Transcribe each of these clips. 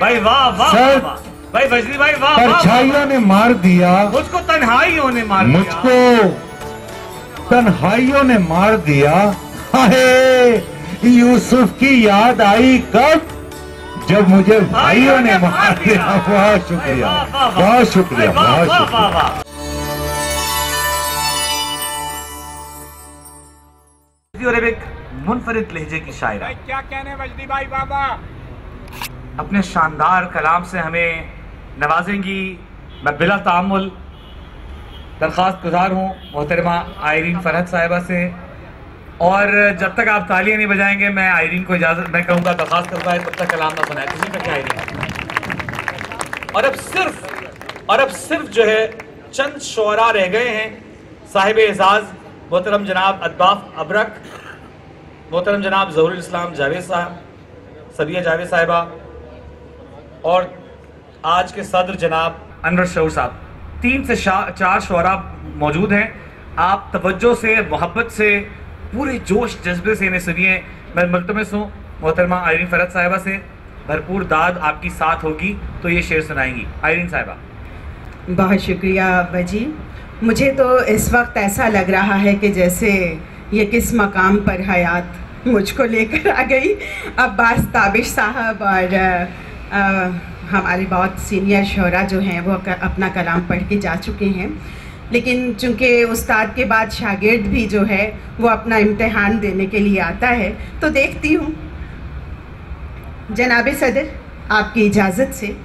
भाई वाह वाह सर, भाई फजली भाई वाह। परछाइयों ने मार दिया मुझको, तन्हाइयों ने मार दिया मुझको, तन्हाइयों ने मार दिया। हाय, यूसुफ की याद आई कब, जब मुझे भाइयों ने मार दिया। बहुत शुक्रिया, बहुत शुक्रिया, बहुत शुक्रिया। और एक मुनफरिद लहजे की शायरा, क्या कहने वजदी भाई बाबा, अपने शानदार कलाम से हमें नवाजेंगी। मैं बिला तामुल दरख्वास्त गुजार हूँ मोहतरमा आयरीन फरहत साहिबा से, और जब तक आप तालियां नहीं बजाएंगे मैं आयरीन को इजाज़त, मैं कहूँगा, दरख्वास्त करूँगा तब तक कलाम ना सुनाए। किसी तक आयरीन। और अब सिर्फ जो है चंद शुअरा रह गए हैं। साहिब एजाज़ मोहतरम जनाब अब्बाफ अबरक, मोहतरम जनाब ज़हूरुल इस्लाम जावेद साहब, सबिया जावेद साहिबा, और आज के सदर जनाब अनवर शऊर साहब। 3 से 4 शुअरा मौजूद हैं। आप तवज्जो से, मोहब्बत से, पूरे जोश जज्बे से इन्हें सुनिए। मैं मुल्तमस हूँ मोहतरमा आयरीन फरहत साहिबा से, भरपूर दाद आपकी साथ होगी तो ये शेर सुनाएंगी। आयरीन साहिबा। बहुत शुक्रिया अब्बा जी। मुझे तो इस वक्त ऐसा लग रहा है कि जैसे ये किस मकाम पर हयात मुझको लेकर आ गई। अब्बास ताबिश साहब और हमारे बहुत सीनियर शोरा जो हैं वो अपना कलाम पढ़ के जा चुके हैं, लेकिन चूँकि उस्ताद के बाद शागिर्द भी जो है वो अपना इम्तिहान देने के लिए आता है, तो देखती हूँ। जनाब सदर, आपकी इजाज़त से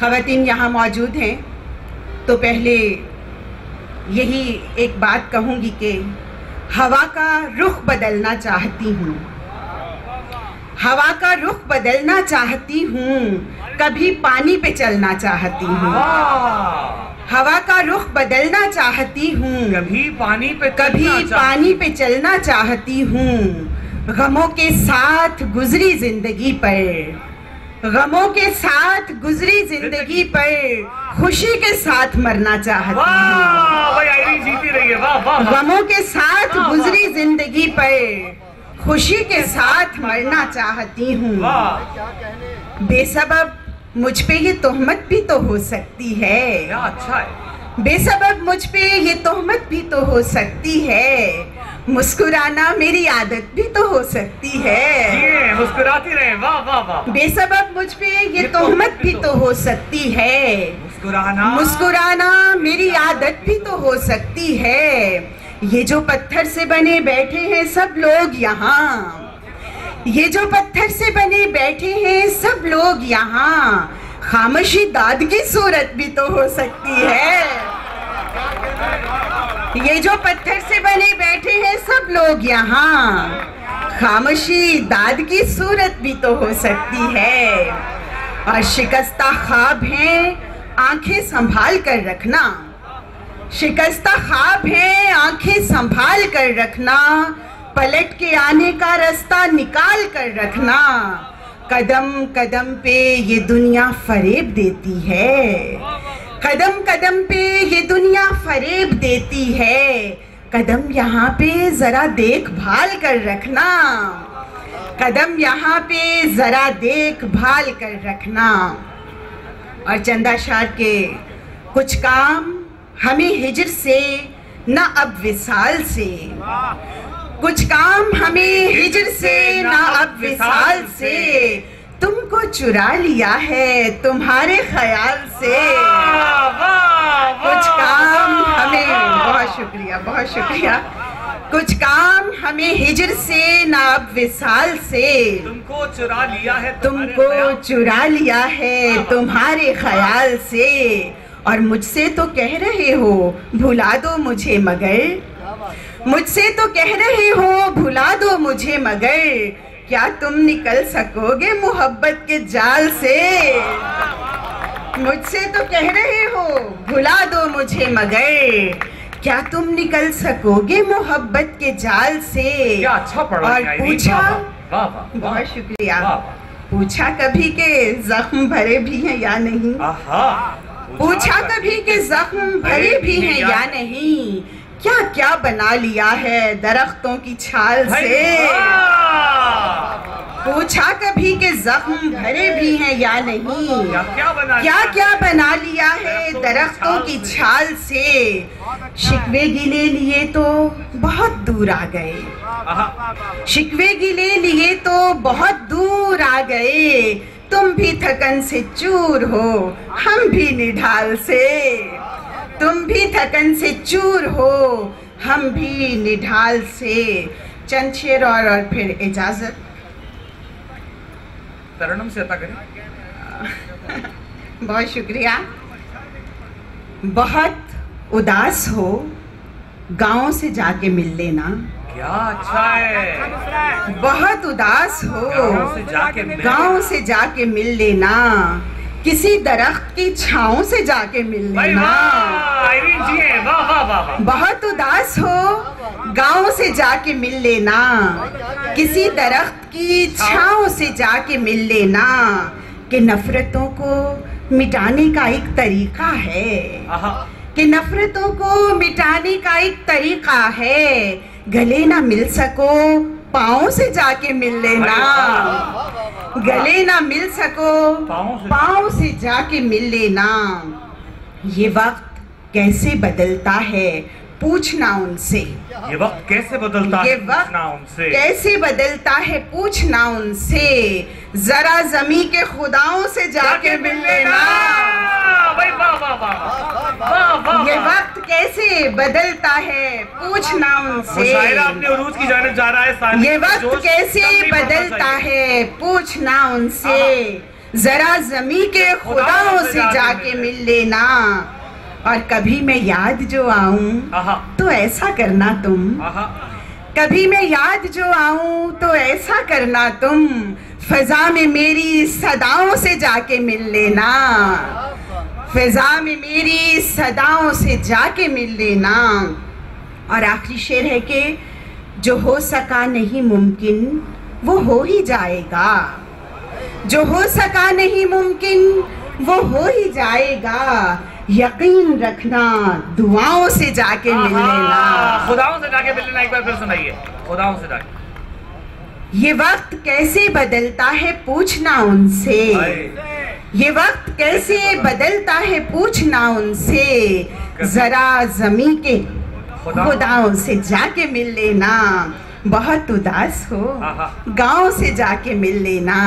ख़वातीन यहाँ मौजूद हैं, तो पहले यही एक बात कहूँगी कि हवा का रुख बदलना चाहती हूँ, हवा का रुख बदलना चाहती हूँ, कभी पानी पे चलना चाहती हूँ। हवा का रुख बदलना चाहती हूँ, कभी पानी पे चलना चाहती हूँ। गमों के साथ गुजरी जिंदगी पर, गमों के साथ गुजरी जिंदगी पर खुशी के साथ मरना चाहती हूँ। जीती रही है। वाह वाह। गमों के साथ गुजरी जिंदगी पर खुशी के साथ मरना चाहती हूँ। बेसबब मुझ पे ये तोहमत भी तो हो सकती है। अच्छा है। बेसबब मुझ पे ये तोहमत भी तो हो सकती है। मुस्कुराना मेरी आदत भी तो हो सकती है। मुस्कुराती रहे। वाह वाह वाह। बेसबब मुझ पे ये तोहमत भी तो हो सकती है। मुस्कुराना मेरी आदत भी तो हो सकती है। ये जो पत्थर से बने बैठे हैं सब लोग यहाँ, ये जो पत्थर से बने बैठे हैं सब लोग यहाँ, खामोशी दाद की सूरत भी तो हो सकती है। ये जो पत्थर से बने बैठे हैं सब लोग यहाँ, खामोशी दाद की सूरत भी तो हो सकती है। और शिकस्ता ख्वाब हैं, आंखें संभाल कर रखना। शिकस्ता ख्वाब है, आंखें संभाल कर रखना। पलट के आने का रास्ता निकाल कर रखना। कदम कदम पे ये दुनिया फरेब देती है। कदम कदम पे ये दुनिया फरेब देती है। कदम यहाँ पे जरा देखभाल कर रखना। कदम यहाँ पे जरा देखभाल कर रखना। और चंदा शार के कुछ काम हमें हिजर से ना अब विसाल से, कुछ काम हमें हिजर से ना अब विसाल से, तुमको चुरा लिया है तुम्हारे ख्याल से। कुछ काम हमें, बहुत शुक्रिया, बहुत शुक्रिया। कुछ काम हमें हिजर से ना अब विसाल से, तुमको चुरा लिया है, तुमको चुरा लिया है तुम्हारे ख्याल से। और मुझसे तो कह रहे हो भुला दो मुझे मगर, मुझसे तो कह रहे हो भुला दो मुझे मगर, क्या तुम निकल सकोगे मोहब्बत के जाल से। मुझसे तो कह रहे हो भुला दो मुझे मगर, क्या तुम निकल सकोगे मोहब्बत के जाल से। क्या अच्छा पढ़ा। और पूछा, बहुत शुक्रिया, पूछा कभी के जख्म भरे भी हैं या नहीं। पूछा कभी के जख्म भरे भी हैं या नहीं, क्या क्या बना लिया है दरख्तों की छाल से। पूछा कभी के जख्म भरे भी हैं या नहीं, क्या बना लिया है दरख्तों की छाल से। शिकवे गिले लिए तो बहुत दूर आ गए, शिकवे गिले लिए तो बहुत दूर आ गए। तुम भी थकन से चूर हो, हम भी निढाल से। तुम भी थकन से चूर हो, हम भी निढाल से। चंद शेर और फिर इजाजत। तरन्नुम से अता करें। बहुत शुक्रिया। बहुत उदास हो, गांव से जाके मिल लेना। क्या अच्छा है। बहुत उदास हो, गांव से जाके मिल लेना। किसी दरख्त की छांव से जाके मिल लेना। आइरीन जी हैं, वाह वाह वाह। बहुत उदास हो, गांव से जाके मिल लेना। किसी दरख्त की छांव से जाके मिल लेना। कि नफरतों को मिटाने का एक तरीका है, कि नफरतों को मिटाने का एक तरीका है। गले ना मिल सको, पाँव से जाके मिल लेना। गले ना मिल सको, पाँव से जाके मिल लेना। ये वक्त कैसे बदलता है, पूछना उनसे। ये वक्त कैसे बदलता है, पूछना उनसे। कैसे बदलता है, पूछना उनसे। जरा ज़मीं के खुदाओं से जाके मिल लेना। ये वक्त कैसे बदलता है, पूछना उनसे। अपने उरूज की जानिब जा रहा है। ये वक्त कैसे बदलता है, पूछना उनसे। जरा ज़मीं के खुदाओं से जाके मिल लेना। और कभी मैं याद जो आऊं तो ऐसा करना तुम। कभी मैं याद जो आऊं तो ऐसा करना तुम। फिजा में मेरी सदाओं से जाके मिल लेना। फिजा में मेरी सदाओं से जाके मिल लेना। और आखिरी शेर है कि जो हो सका नहीं मुमकिन वो हो ही जाएगा। जो हो सका नहीं मुमकिन वो हो ही जाएगा। यकीन रखना, दुआओं से जाके मिल लेना। खुदाओं से जाके मिल लेना। एक बार फिर सुनाइए, खुदाओं से जाके। ये वक्त कैसे बदलता है, पूछना उनसे। ये वक्त कैसे बदलता है, पूछना उनसे। जरा ज़मीं के खुदाओं से जाके मिल लेना। बहुत उदास हो, गांव से जाके मिल लेना।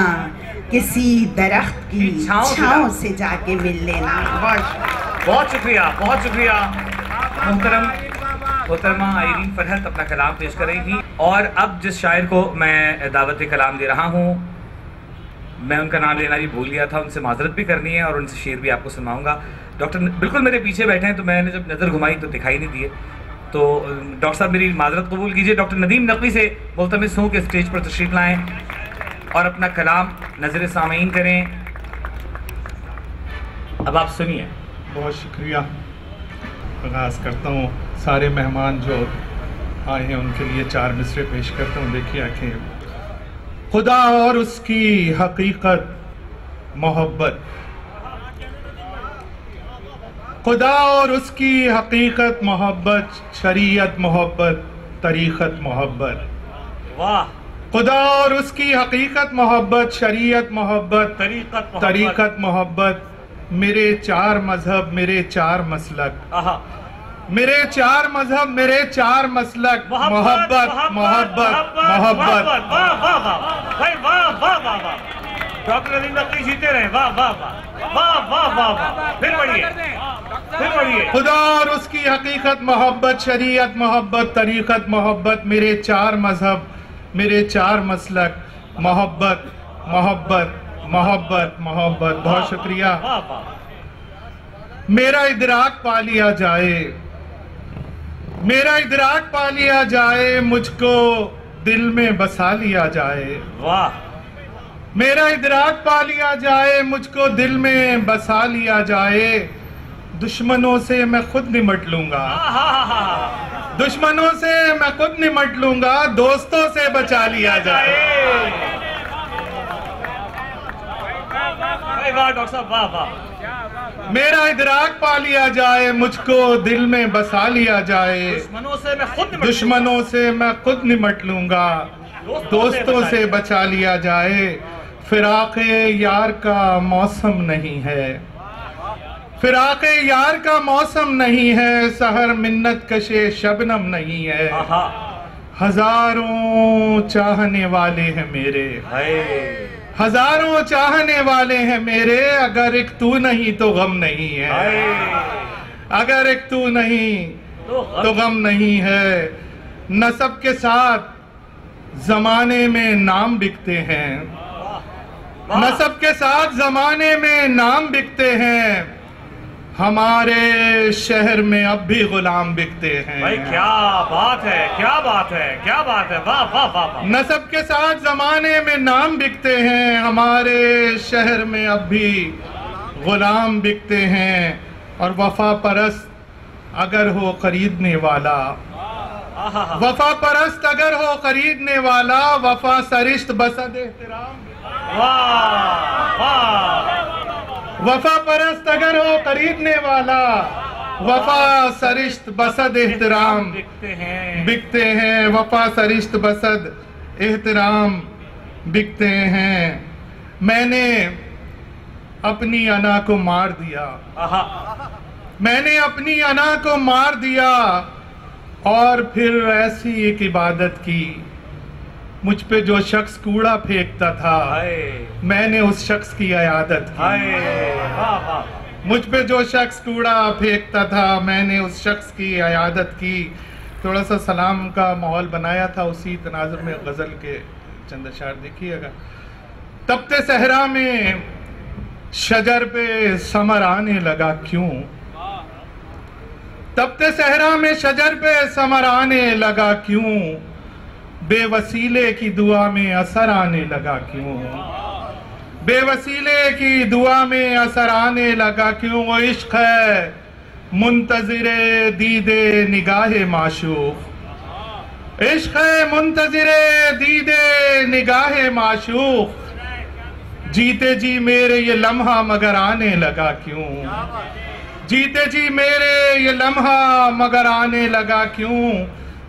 किसी दरख्त की छांव से जाके मिल लेना। बहुत शुक्रिया, बहुत शुक्रिया। मोहतरमा आइरीन फरहत अपना कलाम पेश कर रही थी। और अब जिस शायर को मैं दावत कलाम दे रहा हूँ, मैं उनका नाम लेना भी भूल गया था, उनसे माजरत भी करनी है और उनसे शेर भी आपको सुनाऊंगा। डॉक्टर बिल्कुल मेरे पीछे बैठे हैं, तो मैंने जब नज़र घुमाई तो दिखाई नहीं दिए। तो डॉक्टर साहब मेरी माजरत कबूल कीजिए। डॉक्टर नदीम नकवी से मुल्तमिस हूँ कि स्टेज पर तशरीफ़ लाएँ और अपना कलाम नज़र सामीन करें। अब आप सुनिए। बहुत शुक्रिया। आगाज़ करता हूँ। सारे मेहमान जो आए हैं उनके लिए 4 मिसरे पेश करता हूँ। देखिए आखिर खुदा और उसकी हकीकत मोहब्बत। खुदा और उसकी हकीकत मोहब्बत, शरीयत मोहब्बत, तरीक़त मोहब्बत। वाह। खुदा और उसकी हकीकत मोहब्बत, शरीयत मोहब्बत, तरीक़त मोहब्बत। मेरे 4 मजहब, मेरे 4 मसलक। मेरे 4 मजहब, मेरे 4 मसलक। मोहब्बत मोहब्बत मोहब्बत। डॉक्टर नदीम नकवी जीते रहे। वाह वाह वाह वाह वाह वाह वाह। फिर बढ़िए, फिर बढ़िए। खुदा और उसकी हकीकत मोहब्बत, शरीयत मोहब्बत, तरीक़त मोहब्बत। मेरे 4 मजहब, मेरे 4 मसलक। मोहब्बत मोहब्बत मोहब्बत मोहब्बत। बहुत शुक्रिया। मेरा इदराक पा लिया जाए, मेरा इदराक पा लिया जाए, मुझको दिल में बसा लिया जाए। वाह। मेरा इदराक पा लिया जाए, मुझको दिल में बसा लिया जाए। दुश्मनों से मैं खुद निमट लूंगा, दुश्मनों से मैं खुद निमट लूंगा। दोस्तों से बचा लिया जाए। वाह डॉक्टर साहब, वाह वाह। मेरा इदराक पा लिया जाए, मुझको दिल में बसा लिया जाए। दुश्मनों से मैं खुद दुश्मनों से मैं खुद निमट लूंगा। दोस्तों से बचा लिया जाए। फिराक़े यार का मौसम नहीं है, फिराक़े यार का मौसम नहीं है, सहर मिन्नत कशे शबनम नहीं है। हजारों चाहने वाले हैं मेरे, हजारों चाहने वाले हैं मेरे, अगर एक तू नहीं तो गम नहीं है, अगर एक तू नहीं तो गम नहीं है। नसब के साथ जमाने में नाम बिकते हैं, नसब के साथ जमाने में नाम बिकते हैं, हमारे शहर में अब भी गुलाम बिकते हैं। भाई क्या बात है, क्या बात है, क्या बात है, वाह वाह वाह वाह। नसब के साथ जमाने में नाम बिकते हैं, हमारे शहर में अब भी गुलाम बिकते हैं। और वफा परस्त अगर हो खरीदने वाला, वफा परस्त अगर हो खरीदने वाला, वफा सरिश्त बसद एहतराम। वाह वाह। वफा परस्त अगर हो खरीदने वाला, वफा सरिश्त बसद एहतराम बिकते हैं, वफा सरिश्त बसद एहतराम बिकते हैं। मैंने अपनी अना को मार दिया, मैंने अपनी अना को मार दिया, और फिर ऐसी एक इबादत की, मुझ पे जो शख्स कूड़ा फेंकता था मैंने उस शख्स की इयादत की। मुझ पे जो शख्स कूड़ा फेंकता था मैंने उस शख्स की इयादत की। थोड़ा सा सलाम का माहौल बनाया था, उसी तनाजुर में गजल के चंद अशार देखिएगा। तपते सहरा में शजर पे समर आने लगा क्यों, तपते सहरा में शजर पे समर आने लगा क्यों, बेवसीले की दुआ में असर आने लगा क्यों, बेवसीले की दुआ में असर आने लगा क्यों। वो इश्क है मुंतज़िरे दीदे निगाहे माशूक, इश्क है मुंतज़िरे दीदे निगाहे माशूक, जीते जी मेरे ये लम्हा मगर आने लगा क्यों, जीते जी मेरे ये लम्हा मगर आने लगा क्यों।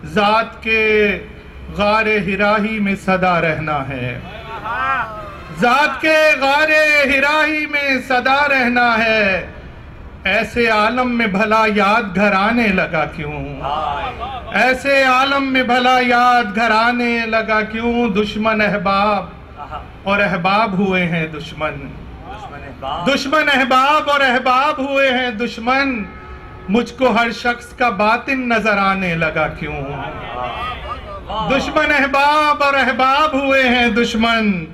जात के गारे हिराही में सदा रहना है, जात के गारे हिराही में सदा रहना है, ऐसे आलम में भला याद घर आने लगा क्यों, ऐसे आलम में भला याद घर आने लगा क्यों। दुश्मन अहबाब और अहबाब हुए हैं दुश्मन, दुश्मन अहबाब और अहबाब हुए हैं दुश्मन, मुझको हर शख्स का बातिन नजर आने लगा क्यों। दुश्मन अहबाब और अहबाब हुए हैं दुश्मन,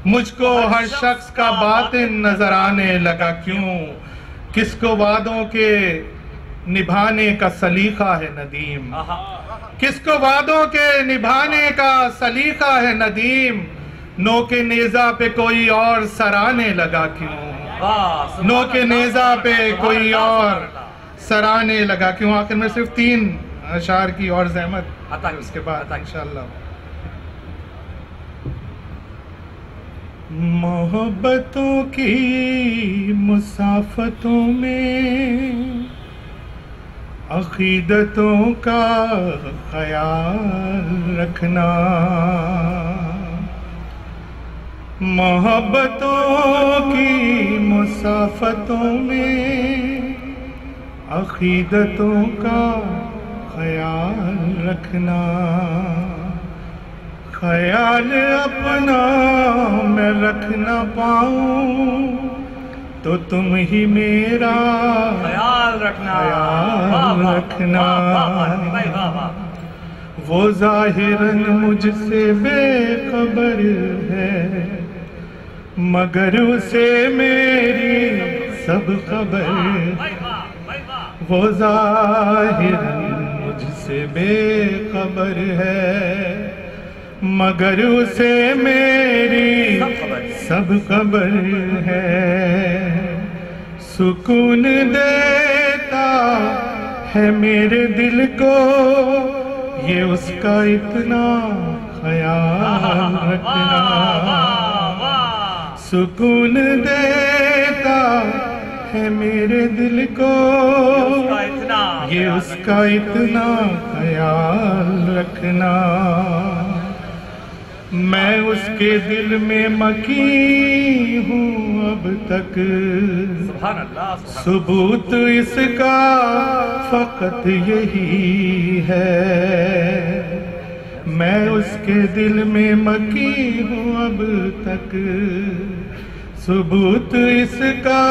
मुझको हर शख्स का बातिन नजर आने लगा क्यों। किसको वादों के निभाने का सलीका है नदीम, किसको वादों के निभाने का सलीका है नदीम, नो के नेजा पे कोई और सराने लगा क्यों, नो के नेजा पे कोई और सराने लगा क्यों। आखिर में सिर्फ 3 अशार की और ज़हमत उसके बाद इंशाअल्लाह। मोहब्बतों की मुसाफतों में अकीदतों का ख्याल रखना, मोहब्बतों की मुसाफतों में अकीदतों का ख्याल रखना, ख्याल अपना मैं रख न पाऊं तो तुम ही मेरा ख्याल रखना, ख्याल रखना। वो जाहिरन मुझसे बेखबर है मगर उसे मेरी सब खबर, वो जाहिरन मुझसे बेखबर है मगर उसे मेरी सब खबर है। सुकून देता है मेरे दिल को ये उसका इतना ख्याल रखना, सुकून देता है मेरे दिल को ये उसका इतना ख्याल रखना। मैं उसके दिल में मकी हूँ अब तक, सुभान अल्लाह, सुभान सबूत इसका फकत यही है। मैं उसके दिल में मकी हूँ अब तक, सबूत इसका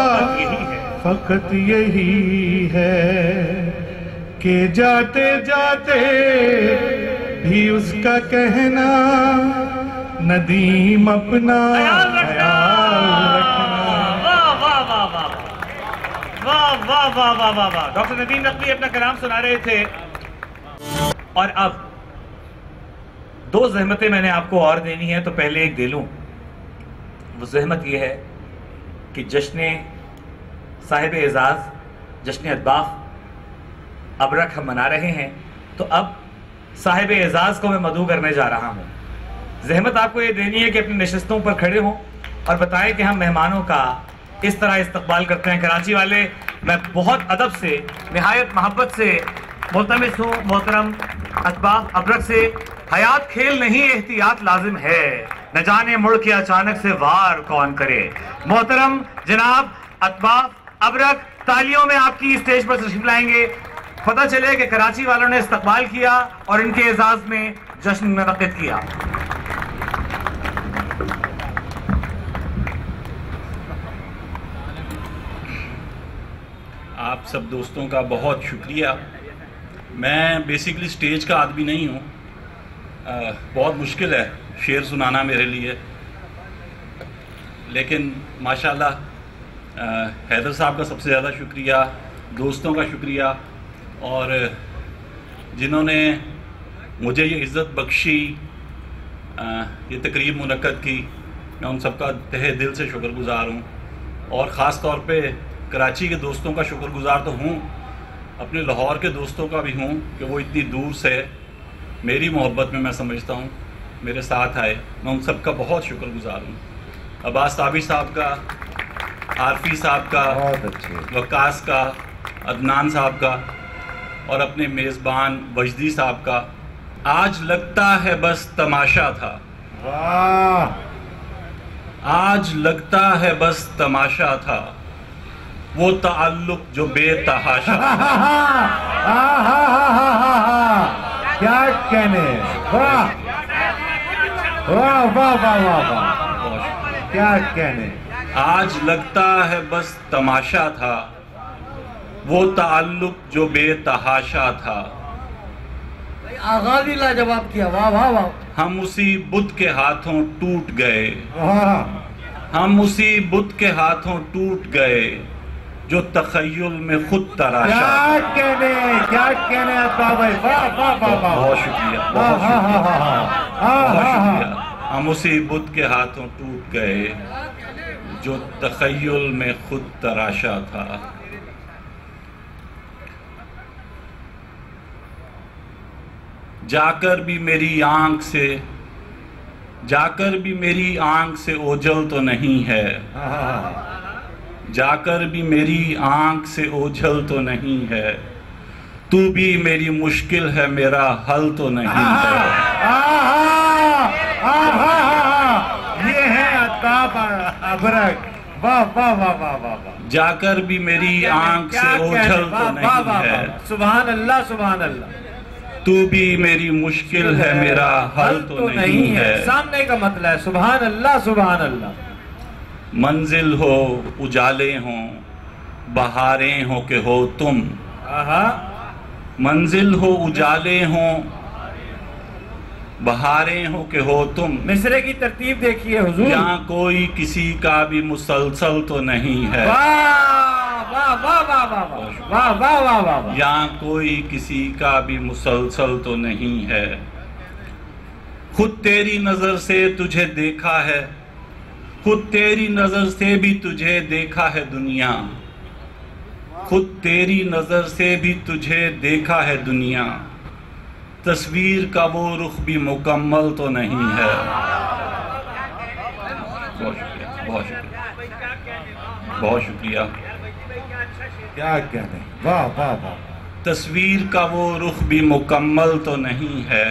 फकत यही है कि जाते जाते भी उसका कहना नदीम अपना ख्याल रखना। वाह वाह वाह वाह वाह वाह वाह वाह वाह वाह। डॉक्टर नदीम नकवी अपना कलाम सुना रहे थे। और अब दो जहमतें मैंने आपको और देनी है, तो पहले एक दे लूं। वो जहमत ये है कि जश्न साहिब एजाज, जश्न अतबाफ अबरक हम मना रहे हैं, तो अब साहिब एजाज को मैं मदऊ करने जा रहा हूं। जहमत आपको ये देनी है कि अपनी नशिस्तों पर खड़े हों और बताएं कि हम मेहमानों का इस तरह इस्तकबाल करते हैं। कराची वाले मैं बहुत अदब से, निहायत मोहब्बत से मुल्तमिस हूँ मोहतरम अतबाफ अबरक से, हयात खेल नहीं एहतियात लाजिम है, न जाने मुड़ के अचानक से वार कौन करे। मोहतरम जनाब अतबाफ अबरक तालियों में आपकी स्टेज पर तशरीफ लाएंगे। पता चले कि कराची वालों ने इस्तकबाल किया और इनके एजाज में जश्न मुनक़िद किया। आप सब दोस्तों का बहुत शुक्रिया। मैं बेसिकली स्टेज का आदमी नहीं हूँ, बहुत मुश्किल है शेर सुनाना मेरे लिए, लेकिन माशाल्लाह हैदर साहब का सबसे ज़्यादा शुक्रिया, दोस्तों का शुक्रिया, और जिन्होंने मुझे ये इज़्ज़त बख्शी, ये तकरीब मुनक्कद की, मैं उन सबका तहे दिल से शुक्रगुज़ार हूँ। और ख़ास तौर पे कराची के दोस्तों का शुक्रगुज़ार तो हूँ, अपने लाहौर के दोस्तों का भी हूँ कि वो इतनी दूर से मेरी मोहब्बत में, मैं समझता हूँ, मेरे साथ आए। मैं उन सब का बहुत शुक्रगुज़ार हूँ। अब्बास ताबी साहब का, आरफी साहब का, वक्कास का, अदनान साहब का, और अपने मेज़बान वजदी साहब का। आज लगता है बस तमाशा था, वाह, आज लगता है बस तमाशा था, वो ताल्लुक जो बेतहाशा। क्या कहने, वाह वाह वाह वाह वाह वाह, क्या कहने। आज लगता है बस तमाशा था, वो ताल्लुक जो बेतहाशा था। आगाज ही लाजवाब किया, वाह वाह वाह। हम उसी बुत के हाथों टूट गए, वाह, हम उसी बुत के हाथों टूट गए, जो तखय्युल में खुद तराशा। क्या कहने, क्या कहने अब्बा भाई, वाह वाह वाह वाह। बहुत शुक्रिया, बहुत शुक्रिया, बहुत शुक्रिया। हम उसी बुत के हाथों टूट गए, जो तखय्युल में खुद तराशा था। जाकर भी मेरी आंख से, जाकर भी मेरी आंख से ओझल तो नहीं है, जाकर भी मेरी आंख से ओझल तो नहीं है, तू भी मेरी मुश्किल है मेरा हल तो नहीं है। ये है अताब अबरक, वाह वाह वाह वाह वाह। जाकर भी मेरी आंख से ओझल तो नहीं है, सुभान अल्लाह सुभान अल्लाह। तू भी मेरी मुश्किल है मेरा हल तो नहीं है। सामने का मतलब है, सुभान अल्लाह सुभान अल्लाह। मंजिल हो उजाले हों, बहारें हो के हो तुम, मंजिल हो उजाले हों, बहारें हो के हो तुम। मिसरे की तरतीब देखिए हुजूर। यहाँ कोई किसी का भी मुसलसल तो नहीं है, वाह वाह वाह वाह वाह वाह वाह वाह। यहाँ कोई किसी का भी मुसलसल तो नहीं है। खुद तेरी नजर से तुझे देखा है, खुद तेरी नजर से भी तुझे देखा है दुनिया, खुद तेरी नजर से भी तुझे देखा है दुनिया। तस्वीर का वो रुख भी मुकम्मल तो नहीं है। बहुत शुक्रिया, बहुत शुक्रिया, बहुत शुक्रिया। क्या कहने, वाह वाह वाह। तस्वीर का वो रुख भी मुकम्मल तो नहीं है,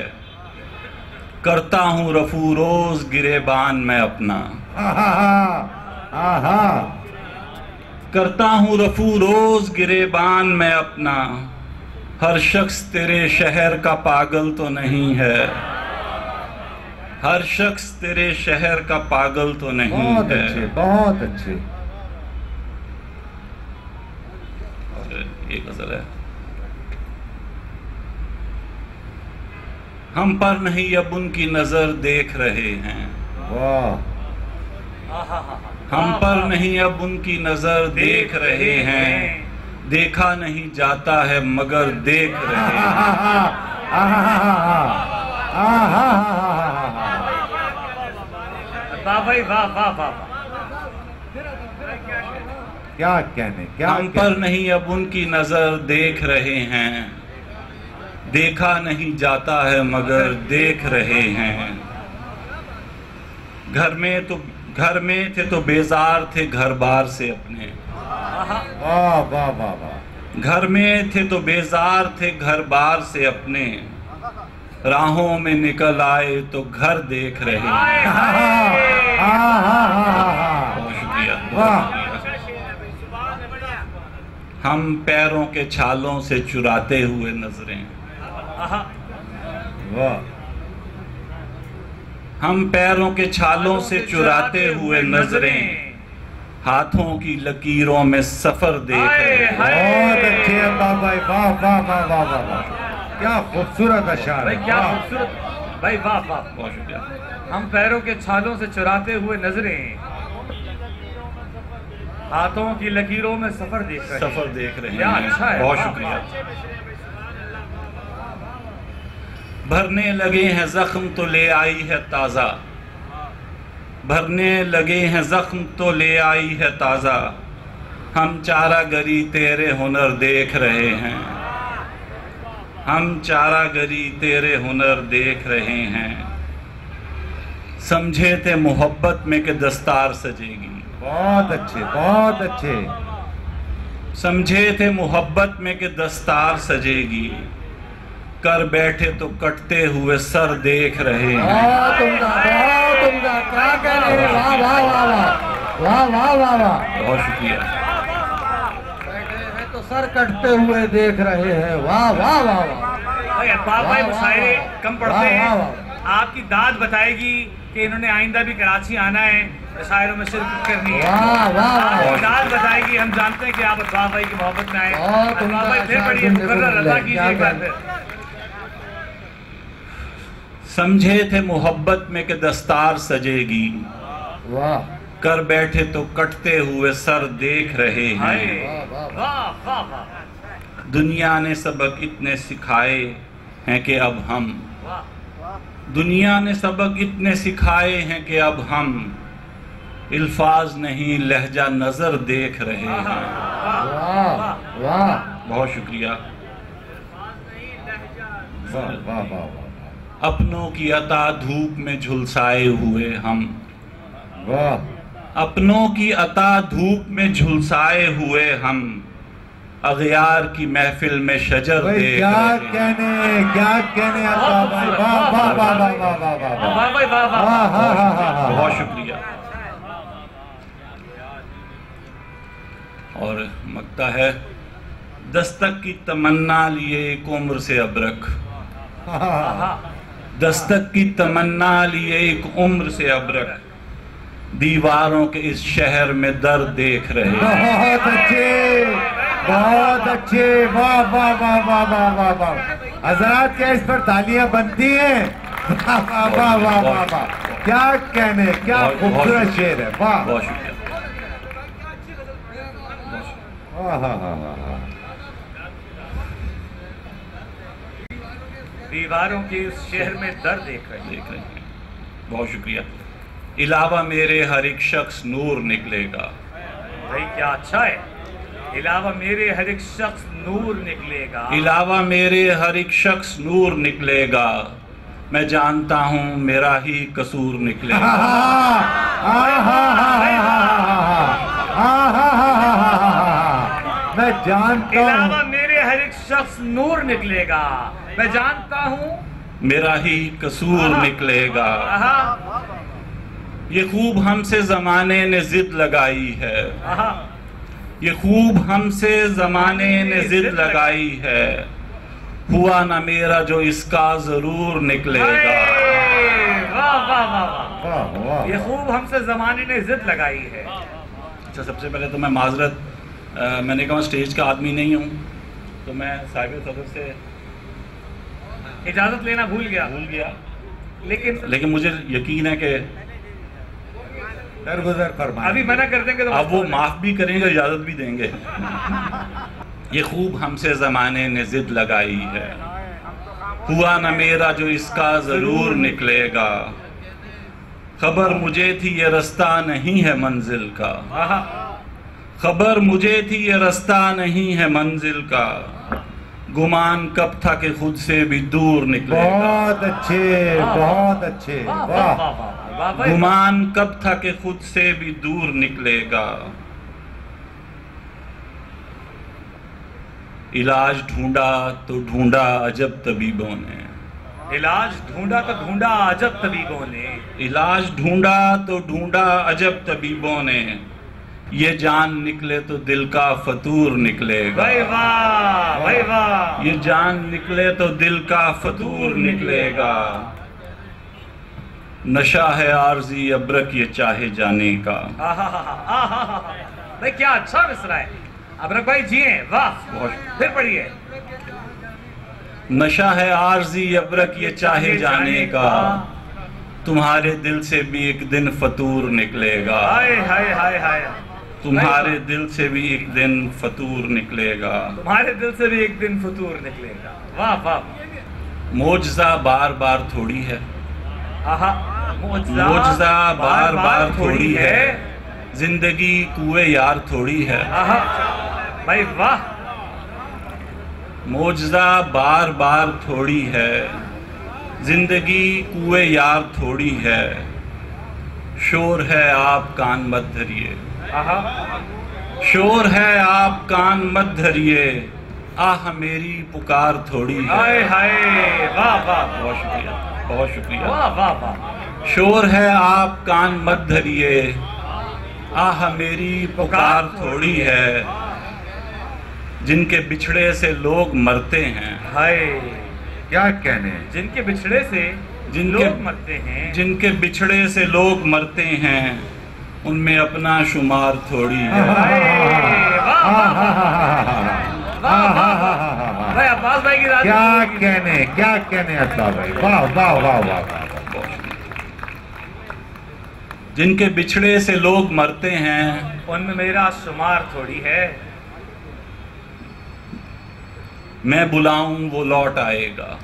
करता हूँ रफू रोज गिरेबान मैं अपना। करता हूँ रफू रोज गिरेबान मैं अपना। हर शख्स तेरे शहर का पागल तो नहीं है। हर शख्स तेरे शहर का पागल तो नहीं बहुत है। अच्छे, बहुत अच्छे। और एक गजल है। हम पर नहीं अब उनकी नजर देख रहे हैं। वाह। हम पर नहीं अब उनकी नजर देख रहे हैं। देखा नहीं जाता है मगर देख रहे हैं। वाह भाई वाह वाह वाह। क्या कहने, क्या हम पर नहीं अब उनकी नजर देख रहे हैं। देखा नहीं जाता है मगर देख रहे हैं। घर में थे तो बेजार थे घर बार से अपने। वाह वाह वाह वाह। घर में थे तो बेजार थे घर बार से अपने। राहों में निकल आए तो घर देख रहे हैं। बहुत शुक्रिया, बहुत शुक्रिया। हम पैरों के छालों से चुराते हुए नजरें। वाह। हम पैरों के छालों से चुराते हुए नजरें। हाथों की लकीरों में सफर देख रहे हैं। बहुत अच्छे अल्लाह भाई, वाह वाह वाह वाह वाह वाह। क्या खूबसूरत अशार भाई, है, क्या वाह। खूबसूरत भाई, वाह वाह। बहुत शुक्रिया। हम पैरों के छालों से चुराते हुए नजरें, हाथों की लकीरों में सफर देख रहे हैं। सफर देख रहे क्या हैं। अच्छा है, बहुत वाह, शुक्रिया। भरने लगे हैं जख्म तो ले आई है ताजा। भरने लगे हैं जख्म तो ले आई है ताजा। हम चारागरी तेरे हुनर देख रहे हैं। हम चारागरी तेरे हुनर देख रहे हैं। समझे थे मोहब्बत में कि दस्तार सजेगी। बहुत अच्छे, बहुत अच्छे। समझे थे मोहब्बत में कि दस्तार सजेगी। कर बैठे तो कटते हुए सर देख रहे हैं। बहुत उम्दा, बहुत उम्दा। क्या कह रहे हैं? वाह वाह वाह वाह वाह वाह वाह वाह। बहुत शुक्रिया। बैठे हैं तो सर कटते हुए देख रहे हैं। वाह वाह वाह वाह। भाई अब्बास भाई वाह, मुशायरे वाह, कम पढ़ते वाह, हैं। वाह, आपकी दाद बताएगी कि इन्होंने आइंदा भी कराची आना है, मुशायरों में शिरकत करनी है। वाह वाह वाह। आपकी दाद बताएगी। हम जानते हैं कि आप अब्बास भाई की मोहब्बत में आए। बहुत अब्बास उम्दा भाई फिर अशार पढ़िए, सुनने को मुकर्रर मिला अदा है। कीजिए एक बार क्या फिर। समझे थे मोहब्बत में कि दस्तार सजेगी। वाह कर बैठे तो कटते हुए सर देख रहे हाय, हैं। वाह वाह वाह। दुनिया ने सबक इतने सिखाए हैं कि अब हम। वाह। दुनिया ने सबक इतने सिखाए हैं कि अब हम इल्फाज नहीं लहजा नजर देख रहे हैं। वाह वाह। बहुत शुक्रिया। वाह वाह वाह वाह। अपनों की अता धूप में झुलसाए हुए हम। वाह। अपनों की अता धूप में झुलसाए हुए हम। अगयार की महफिल में शजर भाई देख क्या रहे हैं। कहने, क्या कहने अल्लाह भाई, वाह वाह वाह वाह वाह वाह वाह वाह। वाह भाई वाह वाह। हाँ हाँ हाँ हाँ हाँ। बहुत शुक्रिया। और मकता है, दस्तक की तमन्ना लिए एक उम्र से अबरक। दस्तक की तमन्ना लिए एक उम्र से अबरक। दीवारों के इस शहर में दर्द देख रहे हैं। बहुत अच्छे, बहुत अच्छे। वाह वाह वाह वाह वाह वाह वाह। हजरात क्या इस पर तालियां बनती हैं? वाह वाह वाह वाह वाह वाह। क्या कहने, क्या खूबसूरत शेर है। वाह बहुत शुक्रिया। हाँ हाँ हाँ हाँ हाँ। दीवारों के उस शहर में दर्द देख रहे हैं। बहुत शुक्रिया। इलावा मेरे हर एक शख्स नूर निकलेगा। भाई क्या अच्छा है। इलावा मेरे हर एक शख्स नूर निकलेगा। इलावा मेरे हर एक शख्स नूर निकलेगा। मैं जानता हूँ मेरा ही कसूर निकलेगा। मैं जानता इलावा हूँ। मेरे हर एक शख्स नूर निकलेगा। मैं जानता हूँ मेरा ही कसूर निकलेगा। ये खूब हमसे जमाने ने जिद लगाई है, ये खूब हमसे जमाने ने जिद लगाई है, हुआ ना मेरा जो इसका जरूर निकलेगा। वाह वाह वाह वाह, ये खूब हमसे जमाने ने जिद लगाई है। अच्छा, सबसे पहले तो मैं माजरत, मैंने कहा स्टेज का आदमी नहीं हूँ, तो मैं साहिब सदर से इजाजत लेना भूल गया, लेकिन मुझे यकीन है कि दरगुजर फरमाएं। अभी मना कर देंगे तो अब वो माफ भी करेंगे, इजाजत भी देंगे। ये खूब हमसे जमाने ने जिद लगाई है, हुआ न मेरा जो इसका जरूर निकलेगा। खबर मुझे थी ये रास्ता नहीं है मंजिल का, खबर मुझे थी ये रास्ता नहीं है मंजिल का, गुमान कब था कि खुद से भी दूर निकलेगा। बहुत अच्छे, बहुत अच्छे, वाह। गुमान कब था कि खुद से भी दूर निकलेगा। इलाज ढूंढा तो ढूंढा अजब तबीबों ने, इलाज ढूंढा तो ढूंढा अजब तबीबों ने, इलाज ढूंढा तो ढूंढा अजब तबीबों ने, ये जान निकले तो दिल का फतूर निकलेगा। भाई वाह, भाई वाह। ये जान निकले तो दिल का फतूर निकलेगा। नशा है आरज़ी अबरक ये चाहे जाने का। भाई क्या अच्छा मिसरा है, अबरक भाई जी हैं, वाह। फिर पढ़िए। नशा है आरज़ी अबरक ये चाहे जाने का, तुम्हारे दिल से भी एक दिन फतूर निकलेगा। हाय हाय हाय हाय, तुम्हारे दिल से भी एक दिन फतूर निकलेगा। तुम्हारे दिल से भी एक दिन फतूर निकलेगा। वाह वाह। मोजज़ा बार बार थोड़ी है, मोजज़ा बार बार थोड़ी है, जिंदगी कुए यार थोड़ी है। भाई वाह। मोजज़ा बार बार थोड़ी है, जिंदगी कुए यार थोड़ी है, शोर है आप कान मत धरिए, शोर है आप कान मत धरिए, आह मेरी पुकार थोड़ी है। हाय हाय, वाह वाह, बहुत शुक्रिया, बहुत शुक्रिया। वाह वाह वाह। शोर है आप कान मत धरिए, आह मेरी पुकार थोड़ी है, जिनके बिछड़े से लोग मरते हैं। हाय, क्या कहने, जिनके बिछड़े से लोग मरते हैं, जिनके बिछड़े से लोग मरते हैं, उनमें अपना शुमार थोड़ी है। भाई अब्बास भाई की क्या कहने, क्या कहने अब्बास भाई, वाह वाह वाह वाह। जिनके बिछड़े से लोग मरते हैं, उनमें मेरा शुमार थोड़ी है। मैं बुलाऊं वो लौट आएगा,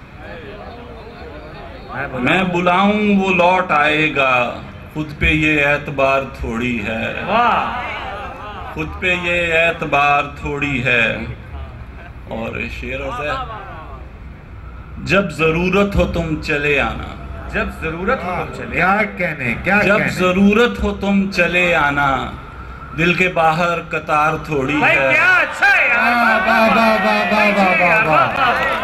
मैं बुलाऊं वो लौट आएगा, खुद पे ये एतबार थोड़ी है। वाह, खुद पे ये एतबार थोड़ी है। और शेर होता है, जब जरूरत हो तुम चले आना, जब जरूरत हो तुम चले। क्या कहने, क्या जब कहने? जरूरत हो तुम चले आना, दिल के बाहर कतार थोड़ी भाई है। क्या अच्छा है यार, वाह वाह वाह वाह वाह वाह वाह।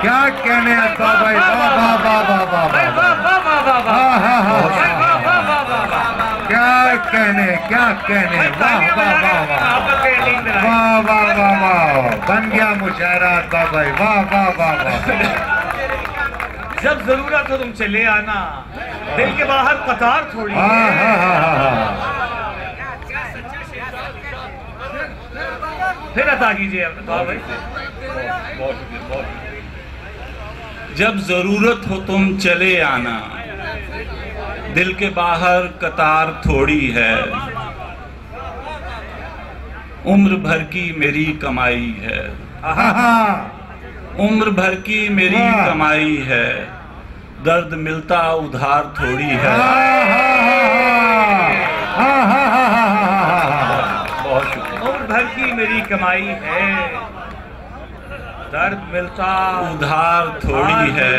क्या कहने अब्बास भाई, वाह वाह वाह वाह वाह भाई वाह। वाह वाह वाह वाह वाह। हाँ हाँ हाँ भाई हाँ। वाह वाह वाह वाह वाह। क्या कहने, क्या कहने, भाई वाह तालियां वाह बजा वाह के वाह आपस में टीम में लगाएं। वाह वाह वाह वाह, बन गया मुशायरा अब्बास भाई, वाह वाह वाह वाह। जब जरूरत हो तुम चले आना, दिल के बाहर कतार थोड़ी हाँ है। हाँ हाँ हाँ। फिर अता कीजिए अब्बास भाई। जब जरूरत हो तुम चले आना, दिल के बाहर कतार थोड़ी है, उम्र भर की मेरी कमाई है, उम्र भर की मेरी कमाई है, दर्द मिलता उधार थोड़ी है। बहुत शुक्रिया। उम्र भर की मेरी कमाई है, दर्द मिलता उधार थोड़ी है।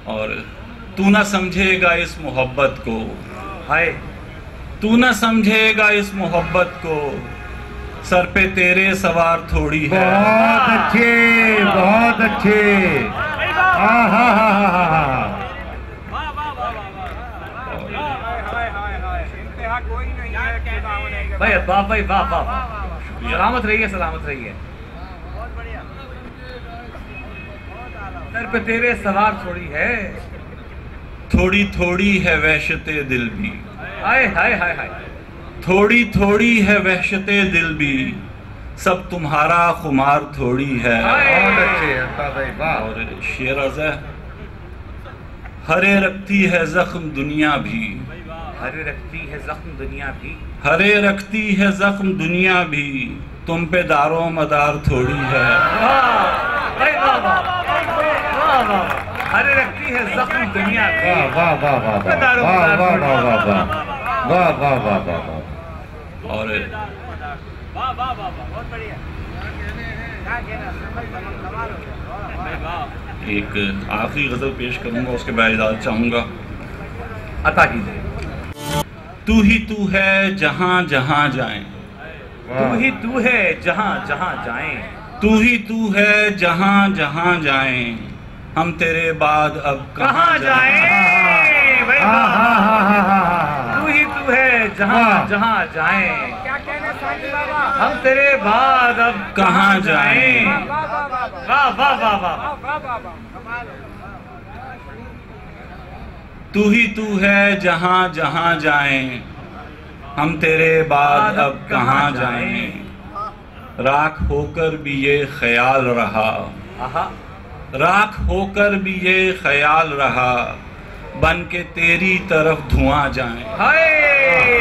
और तू ना समझेगा इस मोहब्बत को, हाय, तू ना समझेगा इस मोहब्बत को, सर पे तेरे सवार थोड़ी है। बहुत अच्छे, बहुत अच्छे। इंतहा कोई नहीं है खुदा होने के भाई वाह भाई वाह वाह वाह, सलामत रहिए, सलामत रहिए। सर पे तेरे सवार थोड़ी है, थोड़ी थोड़ी है वहशते दिल भी, हाय हाय हाय हाय। थोड़ी थोड़ी है वहशते दिल भी, सब तुम्हारा खुमार थोड़ी है। बहुत अच्छे अता भाई, वाह। और शेर अर्ज़ है, हरे रखती है जख्म दुनिया भी, हरे रखती है जख्म दुनिया भी, हरे रखती है जख्म दुनिया भी, तुम पे दारो मदार थोड़ी है। वाह भाई वाह वाह वाह वाह। हरे रखती है जख्म दुनिया भी, वाह वाह वाह वाह वाह वाह वाह वाह वाह वाह वाह वाह वाह वाह। और एक आखिरी गजल पेश करूंगा, उसके बाद इजाजत चाहूंगा। अता कीजिए। तू ही तू है जहां जहां जाएं, तू ही तू है जहां जहां जाएं, तू ही तू है जहां जहां जाएं, हम तेरे बाद अब कहाँ जाएं। भाई वाह। तू ही तू है जहां जहां जाएं, क्या कहना साजी बाबा हम तेरे बाद अब कहाँ जाएं। वाह वाह वाह वाह वाह वाह वाह। वाह वाह वाह कमाल हो। तू ही तू है जहां जहां जाएं, हम तेरे बाद अब कहाँ जाएं। राख होकर भी ये ख्याल रहा, आहा राख होकर भी ये ख्याल रहा, बन के तेरी तरफ धुआं जाएं। हाय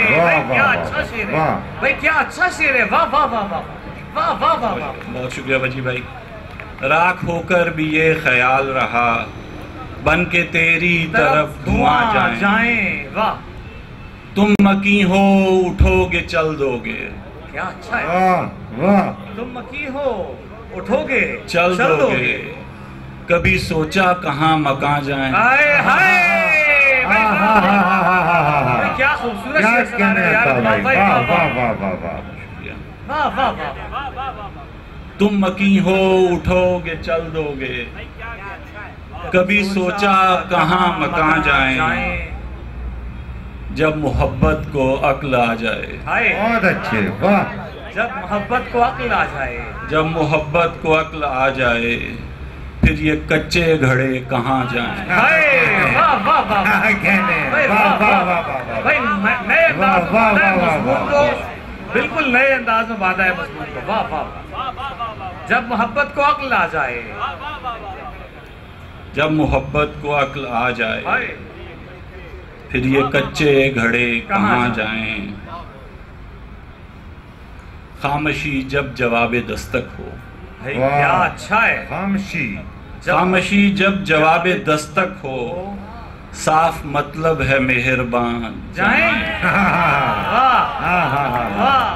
वाह, भाई वाह, क्या वाह, अच्छा शेर है, वाह। भाई क्या अच्छा शेर है। वाह वाह वाह वाह वाह वाह वाह वाह। बहुत शुक्रिया बजी भाई। राख होकर भी ये ख्याल रहा, बन के तेरी तरफ धुआं जाएं। वाह तुम मकी हो उठोगे चल दोगे, क्या अच्छा है। वाह वाह। तुम मकी हो उठोगे चल दोगे, कभी सोचा कहाँ मकां जाएं। हाय हाय भाई वाह, भाई क्या खूबसूरत क्या शेर सुना कहने रहे यार। अता भाई, भाई वाह वाह वाह वाह वाह वाह। शुक्रिया। वाह वाह वाह। तुम मकी हो उठोगे चल दोगे, कभी सोचा कहाँ मकां जाएं, जब मोहब्बत को अक्ल आ जाए। हाय बहुत अच्छे, वाह। जब मोहब्बत को अक्ल आ जाए, जब मोहब्बत को अक्ल आ जाए, फिर ये कच्चे घड़े कहाँ जाएं। हाय वाह वाह वाह। क्या कहने, भाई वाह वाह वाह वाह भाई वाह। नए अंदाज में वाह, बांधा है वाह, वाह, मजमून वाह, को, बिल्कुल नए अंदाज में बांधा है मजमून को। वाह वाह। जब मोहब्बत को अक्ल आ जाए, जब मोहब्बत को अक्ल आ जाए, हाय फिर ये कच्चे घड़े कहाँ कहाँ जाएं। खामोशी जब जवाब दस्तक हो, भाई वाह। क्या अच्छा है। खामोशी, खामोशी जब जवाब दस्तक हो, साफ मतलब है मेहरबान जाएं। वाह वाह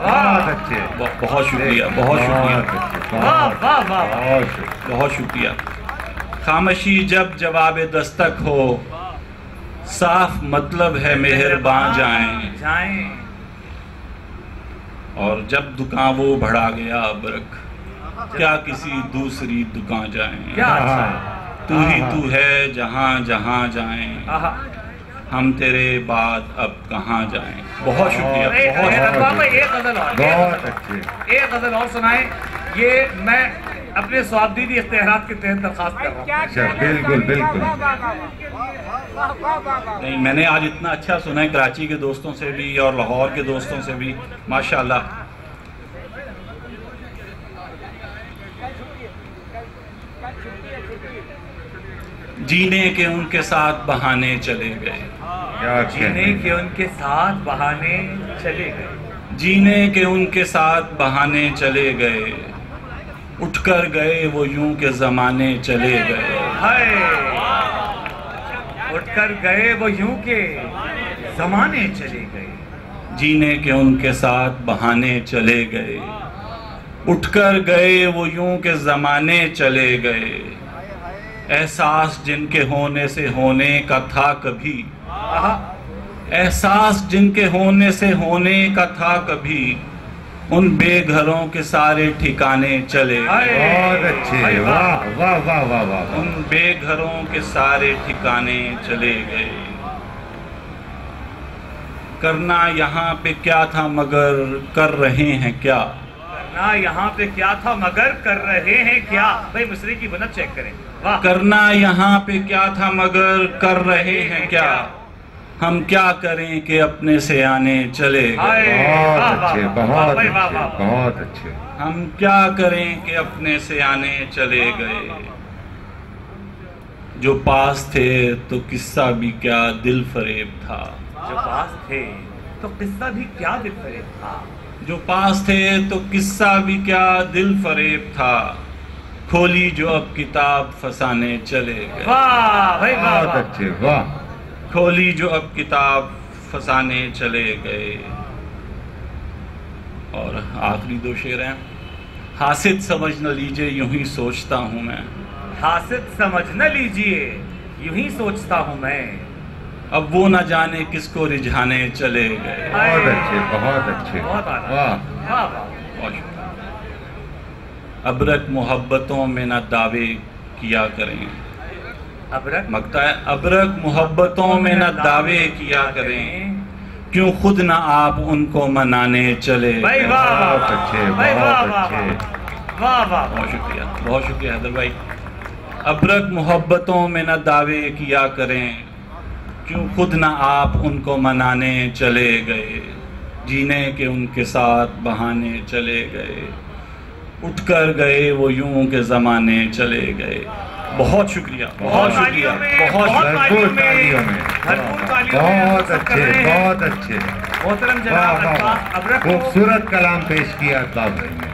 बहुत अच्छे, बहुत शुक्रिया, बहुत शुक्रिया, वाह वाह वाह। बहुत शुक्रिया। बहुत शुक्रिया। खामोशी जब जवाब दस्तक हो, साफ मतलब है मेहरबान जाएं। जाएं। और जब दुकान वो बढ़ा गया अबरक, क्या किसी दूसरी दुकान जाएं। क्या अच्छा है। तू ही तू है जहां जहां जाएं, आहा। हम तेरे बाद अब कहाँ जाएं। बहुत शुक्रिया, एक बहुत बाबा एक गजल और, बहुत अच्छे। एक गजल और सुनाए। ये मैं अपने स्वाबदीदी इख्तियारात के तहत दरखास्त कर रहा हूँ। क्या अच्छा, कहना बिल्कुल, साजी बिल्कुल। बाबा, वाह वाह वाह वाह। नहीं, मैंने आज इतना अच्छा सुना है कराची के दोस्तों से भी और लाहौर के दोस्तों से भी, माशाल्लाह। जीने के उनके साथ बहाने चले गए, क्या जीने कहने, के उनके साथ बहाने चले गए, जीने के उनके साथ बहाने चले गए, उठकर गए वो यूं के जमाने चले गए। हाय उठकर गए वो यूं के जमाने चले गए। जीने के उनके साथ बहाने चले गए, उठकर गए वो यूं के जमाने चले गए। एहसास जिनके होने से होने का था कभी, आहा। एहसास जिनके होने से होने का था कभी, उन बेघरों के सारे ठिकाने चले गए। बहुत अच्छे, वाह वाह वाह वाह वाह। उन बेघरों के सारे ठिकाने चले गए। करना यहाँ पे क्या था मगर कर रहे हैं क्या। करना यहाँ पे क्या था मगर कर रहे हैं क्या। भाई मिस्री की बनत चेक करें। वाह। करना यहाँ पे क्या था मगर कर रहे हैं क्या। हम क्या करें कि अपने से आने चले गए। बहुत अच्छे, बहुत अच्छे, बहुत अच्छे। हम क्या करें कि अपने से आने चले गए। जो पास थे तो किस्सा भी क्या दिल फरेब था। जो पास थे तो किस्सा भी क्या दिल फरेब था। जो पास थे तो किस्सा भी क्या दिल फरेब था। खोली जो अब किताब फसाने चले गए। वाह भाई वाह। बहुत अच्छे, वाह। खोली जो अब किताब फसाने चले गए। और आखिरी दो शेर हैं। हासिद समझ न लीजिए यूं ही सोचता हूं मैं। हासिद समझ न लीजिए यूं ही सोचता हूं मैं। अब वो न जाने किसको रिझाने चले गए। बहुत अच्छे, बहुत अच्छे, बहुत आला। वाह। वाह वाह। बहुत शुक्रिया। अबरक मोहब्बतों में न दावे किया करें। अबरक मगता है अबरक मोहब्बतों में न दावे किया करें। क्यों खुद न आप उनको मनाने चले। भाई वाह वाह। बहुत अच्छे, भाई वाह बहुत वाह अच्छे। वाह वाह। बहुत शुक्रिया, बहुत शुक्रिया हैदर भाई। अबरक मोहब्बतों में न दावे किया करें। क्यों खुद न आप उनको मनाने चले गए। जीने के उनके साथ बहाने चले गए। उठकर गए वो यूं के ज़माने चले गए। बहुत शुक्रिया, बहुत शुक्रिया, बहुत भरपूर तालियों में। भरपूर तालियों में। बहुत अच्छे, बहुत अच्छे। मोहतरम वाह जनाब वाह अब्बास वाह। अबरक को खूबसूरत कलाम पेश किया अब्बास भाई ने।